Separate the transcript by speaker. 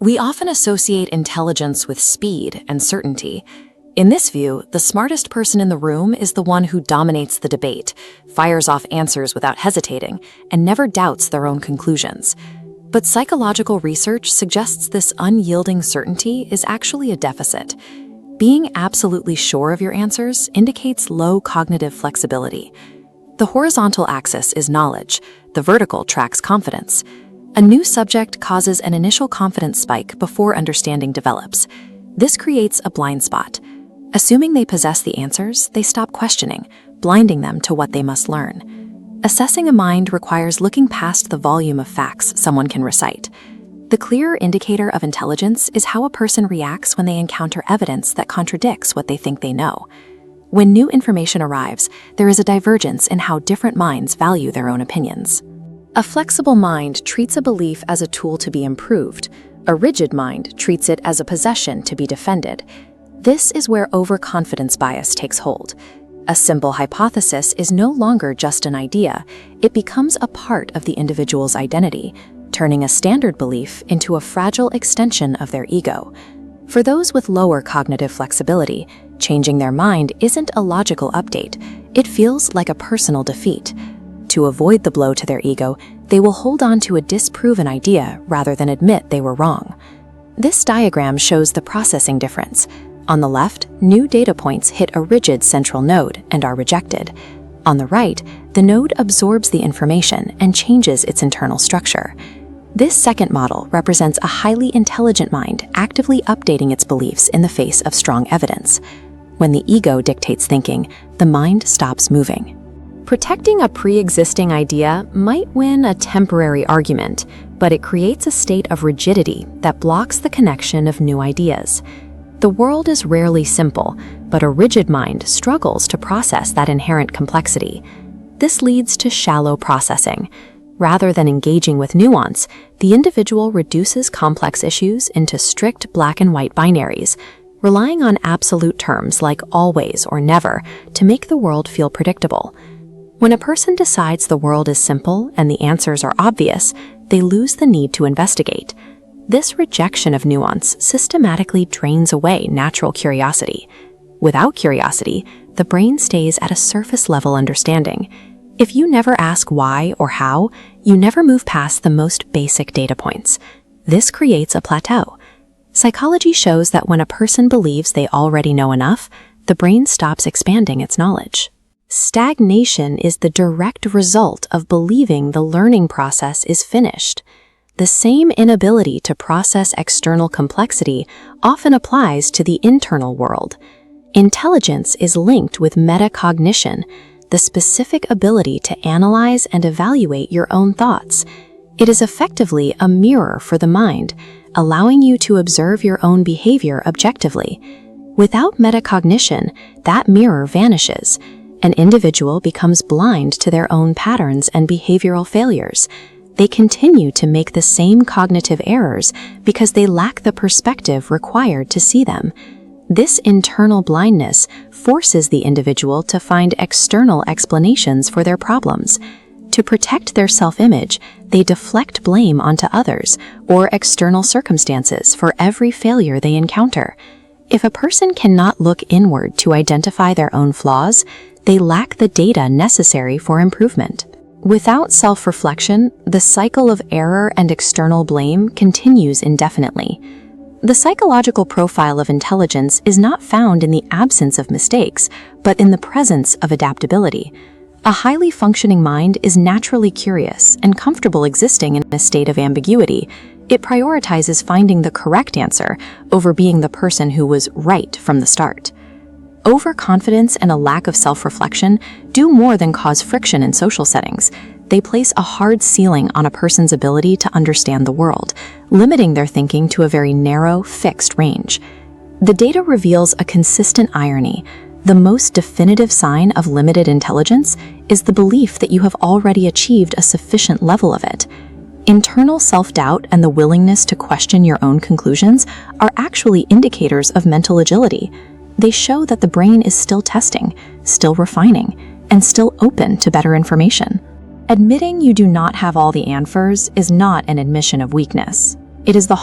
Speaker 1: We often associate intelligence with speed and certainty. In this view, the smartest person in the room is the one who dominates the debate, fires off answers without hesitating, and never doubts their own conclusions. But psychological research suggests this unyielding certainty is actually a deficit. Being absolutely sure of your answers indicates low cognitive flexibility. The horizontal axis is knowledge, the vertical tracks confidence. A new subject causes an initial confidence spike before understanding develops. This creates a blind spot. Assuming they possess the answers, they stop questioning, blinding them to what they must learn. Assessing a mind requires looking past the volume of facts someone can recite. The clearer indicator of intelligence is how a person reacts when they encounter evidence that contradicts what they think they know. When new information arrives, there is a divergence in how different minds value their own opinions. A flexible mind treats a belief as a tool to be improved. A rigid mind treats it as a possession to be defended. This is where overconfidence bias takes hold. A simple hypothesis is no longer just an idea, it becomes a part of the individual's identity, turning a standard belief into a fragile extension of their ego. For those with lower cognitive flexibility, changing their mind isn't a logical update, it feels like a personal defeat. To avoid the blow to their ego, they will hold on to a disproven idea rather than admit they were wrong. This diagram shows the processing difference. On the left, new data points hit a rigid central node and are rejected. On the right, the node absorbs the information and changes its internal structure. This second model represents a highly intelligent mind actively updating its beliefs in the face of strong evidence. When the ego dictates thinking, the mind stops moving. Protecting a pre-existing idea might win a temporary argument, but it creates a state of rigidity that blocks the connection of new ideas. The world is rarely simple, but a rigid mind struggles to process that inherent complexity. This leads to shallow processing. Rather than engaging with nuance, the individual reduces complex issues into strict black and white binaries, relying on absolute terms like always or never to make the world feel predictable. When a person decides the world is simple and the answers are obvious, they lose the need to investigate. This rejection of nuance systematically drains away natural curiosity. Without curiosity, the brain stays at a surface-level understanding. If you never ask why or how, you never move past the most basic data points. This creates a plateau. Psychology shows that when a person believes they already know enough, the brain stops expanding its knowledge. Stagnation is the direct result of believing the learning process is finished. The same inability to process external complexity often applies to the internal world. Intelligence is linked with metacognition, the specific ability to analyze and evaluate your own thoughts. It is effectively a mirror for the mind, allowing you to observe your own behavior objectively. Without metacognition, that mirror vanishes. An individual becomes blind to their own patterns and behavioral failures. They continue to make the same cognitive errors because they lack the perspective required to see them. This internal blindness forces the individual to find external explanations for their problems. To protect their self-image, they deflect blame onto others or external circumstances for every failure they encounter. If a person cannot look inward to identify their own flaws, they lack the data necessary for improvement. Without self-reflection, the cycle of error and external blame continues indefinitely. The psychological profile of intelligence is not found in the absence of mistakes, but in the presence of adaptability. A highly functioning mind is naturally curious and comfortable existing in a state of ambiguity. It prioritizes finding the correct answer over being the person who was right from the start. Overconfidence and a lack of self-reflection do more than cause friction in social settings. They place a hard ceiling on a person's ability to understand the world, limiting their thinking to a very narrow, fixed range. The data reveals a consistent irony. The most definitive sign of limited intelligence is the belief that you have already achieved a sufficient level of it. Internal self-doubt and the willingness to question your own conclusions are actually indicators of mental agility. They show that the brain is still testing, still refining, and still open to better information. Admitting you do not have all the answers is not an admission of weakness. It is the